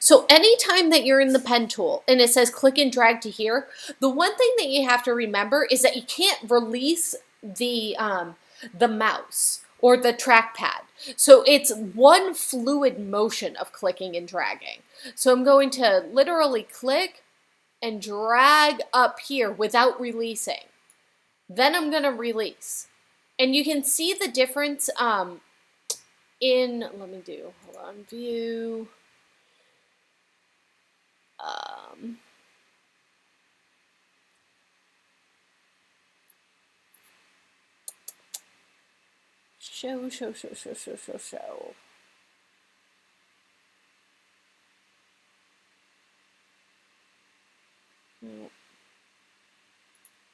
So anytime that you're in the pen tool and it says click and drag to here, the one thing that you have to remember is that you can't release the mouse or the trackpad. So it's one fluid motion of clicking and dragging. So I'm going to literally click and drag up here without releasing. Then I'm going to release. And you can see the difference hold on, view. Show.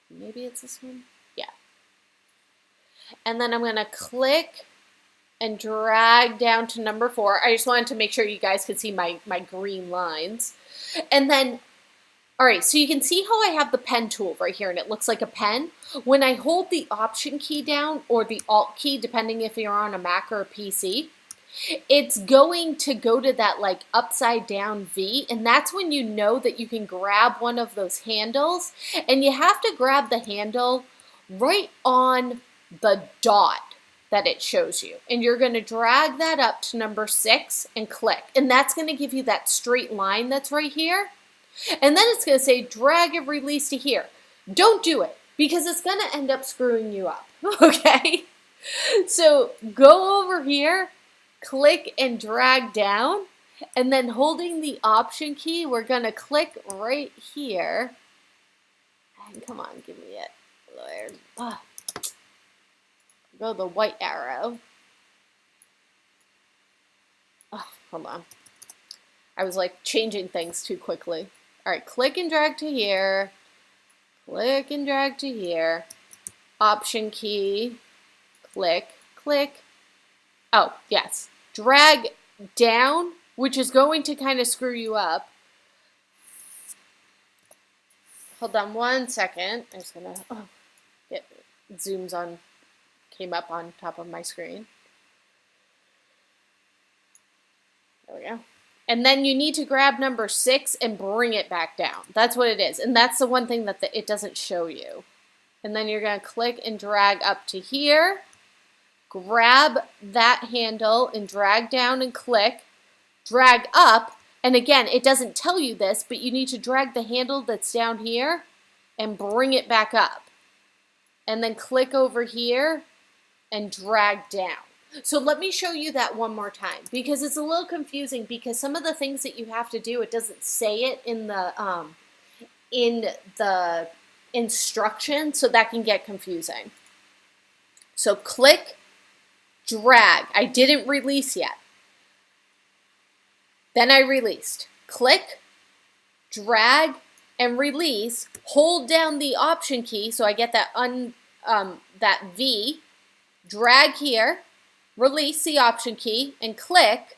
Maybe it's this one. Yeah. And then I'm going to click and drag down to number 4. I just wanted to make sure you guys could see my green lines. And then, all right, so you can see how I have the pen tool right here and it looks like a pen. When I hold the Option key down or the Alt key, depending if you're on a Mac or a PC, it's going to go to that like upside down V, and that's when you know that you can grab one of those handles, and you have to grab the handle right on the dot that it shows you. And you're going to drag that up to number 6 and click, and that's going to give you that straight line that's right here. And then it's going to say drag and release to here. Don't do it because it's going to end up screwing you up, okay? So go over here, click and drag down, and then holding the Option key, we're going to click right here. And come on, give me it. Go the white arrow. Oh, hold on. I was like changing things too quickly. All right, click and drag to here. Click and drag to here. Option key. Click, click. Oh, yes. Drag down, which is going to kind of screw you up. Hold on one second. I'm just going to get zooms on, came up on top of my screen. There we go. And then you need to grab number 6 and bring it back down. That's what it is. And that's the one thing that it doesn't show you. And then you're going to click and drag up to here. Grab that handle and drag down and click. Drag up. And again, it doesn't tell you this, but you need to drag the handle that's down here and bring it back up. And then click over here and drag down. So let me show you that one more time because it's a little confusing because some of the things that you have to do, it doesn't say it in the instruction, so that can get confusing. So click, drag. I didn't release yet. Then I released. Click, drag, and release. Hold down the Option key so I get that that V. Drag here. Release the Option key and click,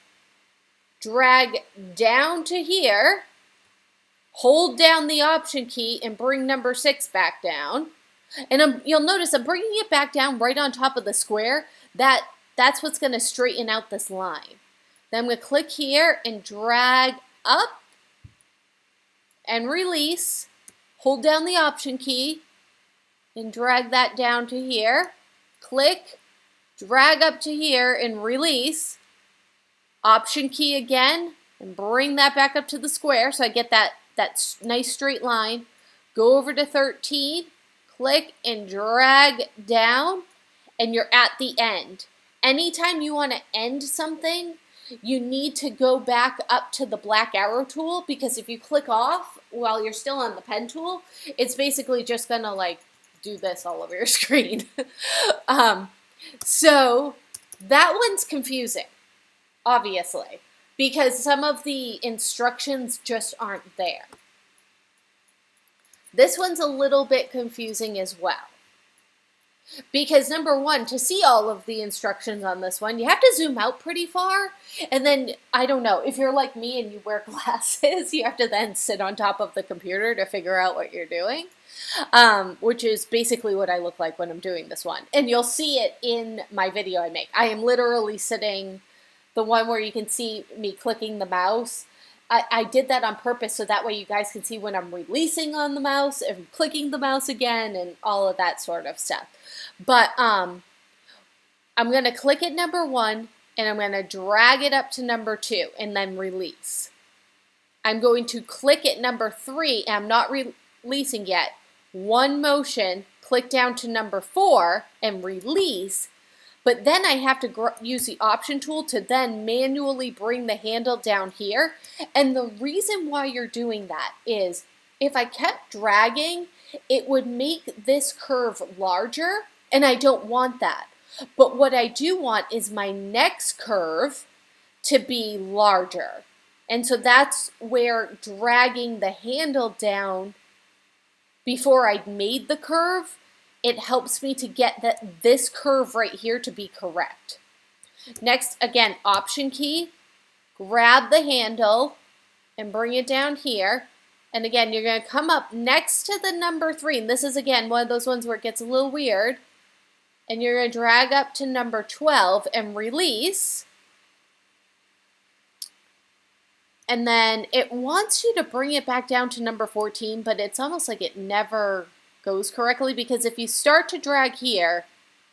drag down to here, hold down the Option key and bring number 6 back down. And you'll notice I'm bringing it back down right on top of the square. That's what's going to straighten out this line. Then I'm going to click here and drag up and release, hold down the Option key and drag that down to here, click, drag up to here and release, Option key again, and bring that back up to the square so I get that nice straight line. Go over to 13, click and drag down, and you're at the end. Anytime you want to end something, you need to go back up to the black arrow tool because if you click off while you're still on the pen tool, it's basically just going to like do this all over your screen. So that one's confusing, obviously, because some of the instructions just aren't there. This one's a little bit confusing as well. Because number 1, to see all of the instructions on this one, you have to zoom out pretty far. And then, I don't know, if you're like me and you wear glasses, you have to then sit on top of the computer to figure out what you're doing. Which is basically what I look like when I'm doing this one. And you'll see it in my video I make. I am literally sitting, the one where you can see me clicking the mouse, I did that on purpose so that way you guys can see when I'm releasing on the mouse and clicking the mouse again and all of that sort of stuff. But I'm going to click at number 1 and I'm going to drag it up to number 2 and then release. I'm going to click at number 3 and I'm not releasing yet. One motion, click down to number 4 and release. But then I have to use the option tool to then manually bring the handle down here. And the reason why you're doing that is if I kept dragging, it would make this curve larger, and I don't want that. But what I do want is my next curve to be larger. And so that's where dragging the handle down before I made the curve, it helps me to get this curve right here to be correct. Next, again, option key, grab the handle and bring it down here. And again, you're going to come up next to the number 3. And this is, again, one of those ones where it gets a little weird. And you're going to drag up to number 12 and release. And then it wants you to bring it back down to number 14, but it's almost like it never goes correctly, because if you start to drag here,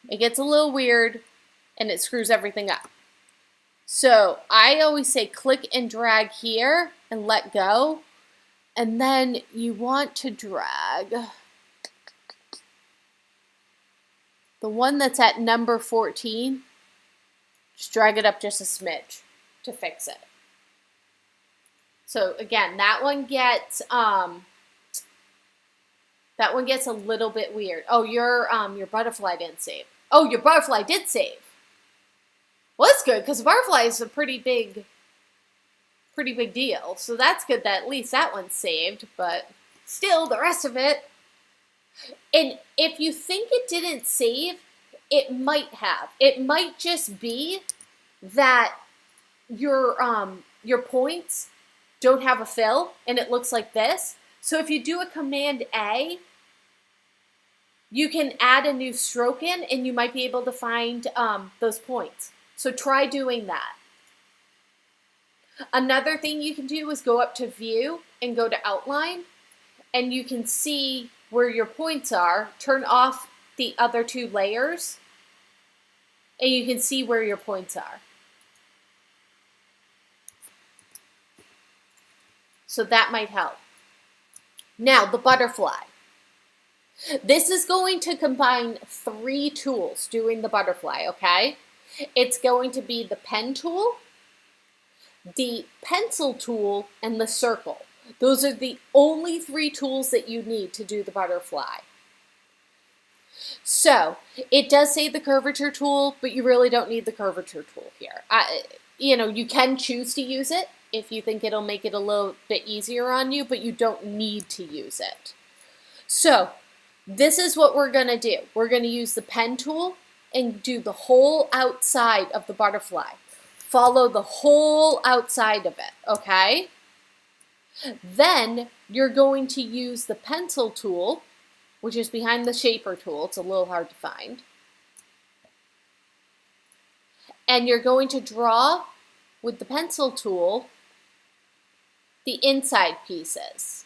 it gets a little weird and it screws everything up. So I always say click and drag here and let go, and then you want to drag the one that's at number 14, just drag it up just a smidge to fix it. So again, that one gets a little bit weird. Oh, your butterfly didn't save. Oh, your butterfly did save. Well, that's good, because the butterfly is a pretty big deal. So that's good that at least that one's saved, but still, the rest of it. And if you think it didn't save, it might have. It might just be that your points don't have a fill, and it looks like this. So if you do a Command A, you can add a new stroke in, and you might be able to find those points. So try doing that. Another thing you can do is go up to View and go to Outline, and you can see where your points are. Turn off the other 2 layers, and you can see where your points are. So that might help. Now, the butterfly. This is going to combine 3 tools doing the butterfly, okay? It's going to be the pen tool, the pencil tool, and the circle. Those are the only 3 tools that you need to do the butterfly. So, it does say the curvature tool, but you really don't need the curvature tool here. You can choose to use it if you think it'll make it a little bit easier on you, but you don't need to use it. So, this is what we're going to do. We're going to use the pen tool and do the whole outside of the butterfly. Follow the whole outside of it, okay? Then you're going to use the pencil tool, which is behind the shaper tool. It's a little hard to find. And you're going to draw with the pencil tool the inside pieces.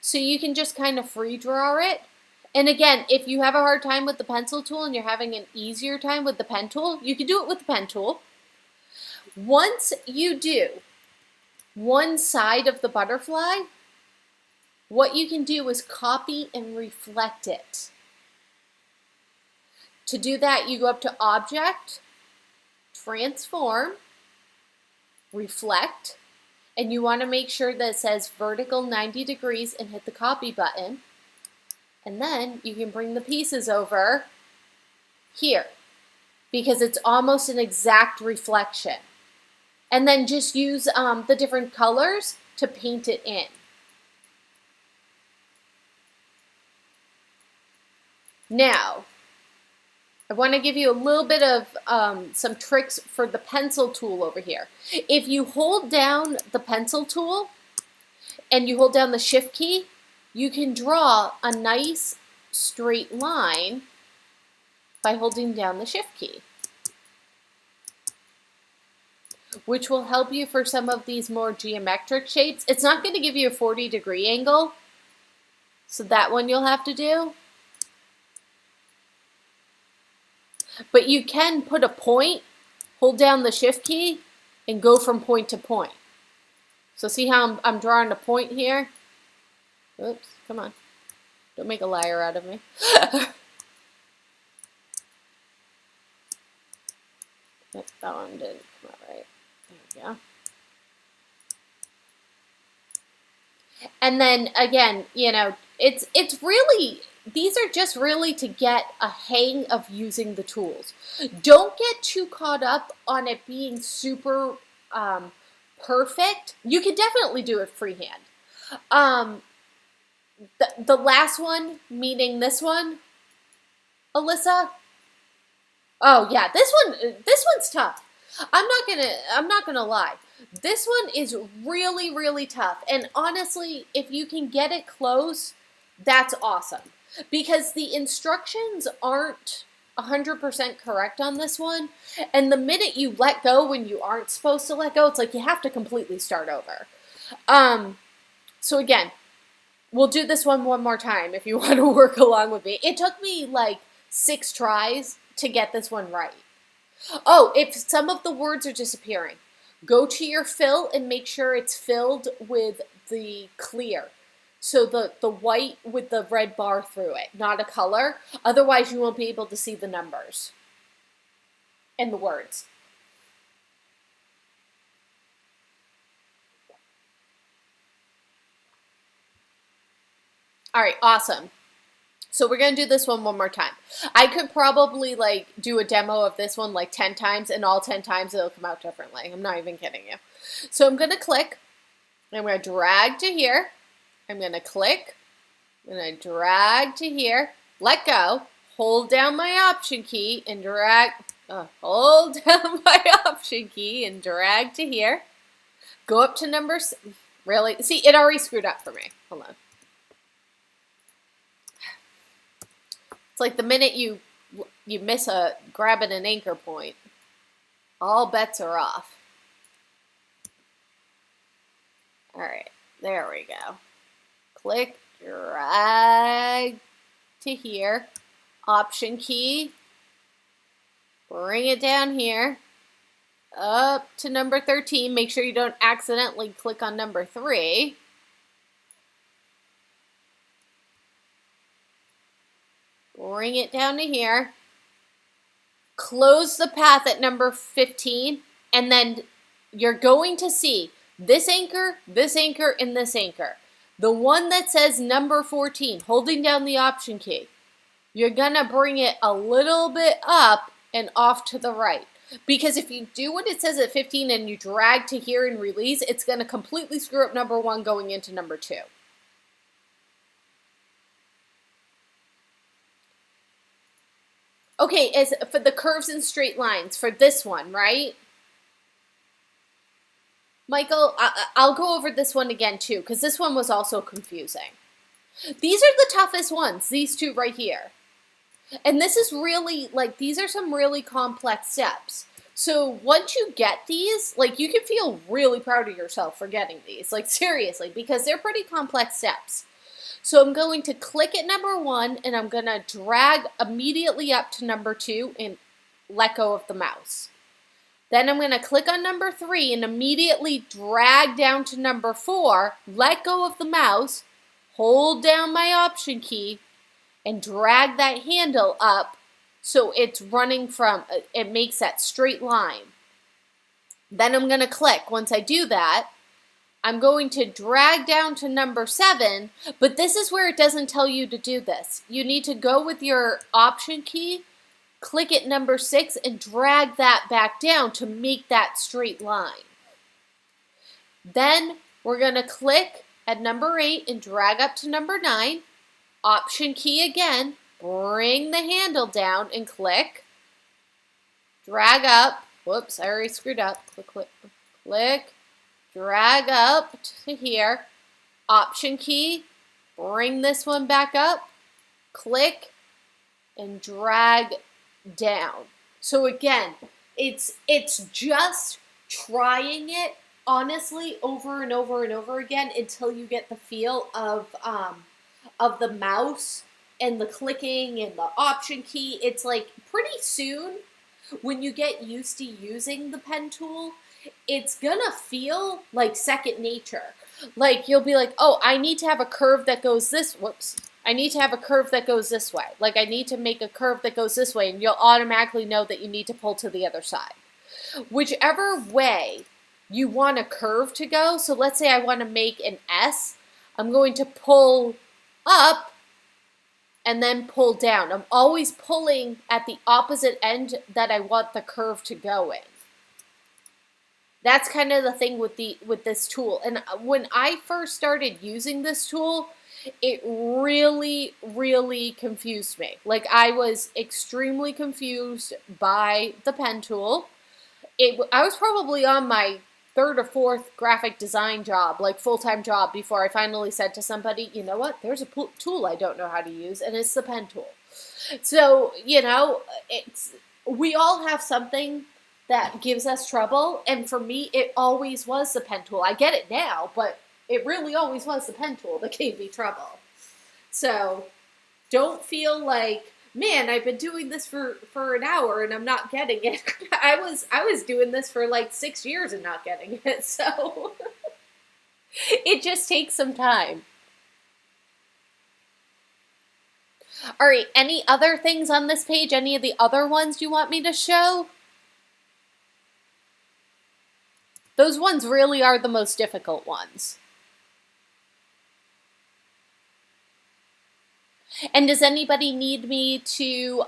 So you can just kind of free draw it. And again, if you have a hard time with the pencil tool and you're having an easier time with the pen tool, you can do it with the pen tool. Once you do one side of the butterfly, what you can do is copy and reflect it. To do that, you go up to Object, Transform, Reflect, and you want to make sure that it says vertical 90 degrees and hit the copy button. And then you can bring the pieces over here because it's almost an exact reflection. And then just use the different colors to paint it in. Now, I want to give you a little bit of some tricks for the pencil tool over here. If you hold down the pencil tool and you hold down the Shift key, you can draw a nice straight line by holding down the Shift key. which will help you for some of these more geometric shapes. It's not going to give you a 40-degree angle, so that one you'll have to do. But you can put a point, hold down the shift key, and go from point to point. So see how I'm drawing a point here? Oops, come on. Don't make a liar out of me. Yep, that one didn't come out right. There we go. And then again, you know, it's really, these are just really to get a hang of using the tools. Don't get too caught up on it being super perfect. You can definitely do it freehand. The last one, meaning this one, Alyssa. Oh yeah, this one's tough. I'm not gonna lie. This one is really, really tough. And honestly, if you can get it close, that's awesome. Because the instructions aren't 100% correct on this one. And the minute you let go when you aren't supposed to let go, it's like you have to completely start over. So again, we'll do this one more time if you want to work along with me. It took me like 6 tries to get this one right. Oh, if some of the words are disappearing, go to your fill and make sure it's filled with the clear. So the white with the red bar through it, not a color. Otherwise, you won't be able to see the numbers and the words. All right, awesome. So we're going to do this one more time. I could probably like do a demo of this one like 10 times, and all 10 times it'll come out differently. I'm not even kidding you. So I'm going to click. I'm going to drag to here. I'm going to click. I'm going to drag to here. Let go. Hold down my option key and drag. Hold down my option key and drag to here. Go up to number. Really? See, it already screwed up for me. Hold on. It's like the minute you miss grabbing an anchor point, all bets are off. All right, there we go. Click, drag to here, option key, bring it down here, up to number 13. Make sure you don't accidentally click on number 3. Bring it down to here, close the path at number 15, and then you're going to see this anchor, and this anchor. The one that says number 14, holding down the option key, you're going to bring it a little bit up and off to the right. Because if you do what it says at 15 and you drag to here and release, it's going to completely screw up number 1 going into number 2. Okay, as for the curves and straight lines, for this one, right? Michael, I'll go over this one again too, because this one was also confusing. These are the toughest ones, these two right here. And this is really, like, these are some really complex steps. So once you get these, like, you can feel really proud of yourself for getting these, like, seriously, because they're pretty complex steps. So I'm going to click at number 1, and I'm going to drag immediately up to number 2 and let go of the mouse. Then I'm going to click on number 3 and immediately drag down to number 4, let go of the mouse, hold down my option key, and drag that handle up so it's running from, it makes that straight line. Then I'm going to click. Once I do that, I'm going to drag down to number 7, but this is where it doesn't tell you to do this. You need to go with your option key, click at number 6, and drag that back down to make that straight line. Then we're going to click at number 8 and drag up to number 9, option key again, bring the handle down and click, drag up, whoops, I already screwed up, click, drag up to here, option key, bring this one back up, click, and drag down. So again, it's just trying it honestly over and over and over again until you get the feel of the mouse and the clicking and the option key. It's like pretty soon when you get used to using the pen tool, it's gonna feel like second nature. Like you'll be like, oh, I need to have a curve that goes this, whoops. I need to have a curve that goes this way. Like I need to make a curve that goes this way, and you'll automatically know that you need to pull to the other side. Whichever way you want a curve to go, so let's say I want to make an S, I'm going to pull up and then pull down. I'm always pulling at the opposite end that I want the curve to go in. That's kind of the thing with this tool. And when I first started using this tool, it really, really confused me. Like I was extremely confused by the pen tool. I was probably on my third or fourth graphic design job, like full-time job, before I finally said to somebody, you know what, there's a tool I don't know how to use, and it's the pen tool. So, we all have something that gives us trouble, and for me, it always was the pen tool. I get it now, but it really always was the pen tool that gave me trouble. So, don't feel like, man, I've been doing this for an hour and I'm not getting it. I was doing this for like 6 years and not getting it, so it just takes some time. All right, any other things on this page? Any of the other ones you want me to show? Those ones really are the most difficult ones. And does anybody need me to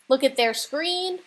look at their screen?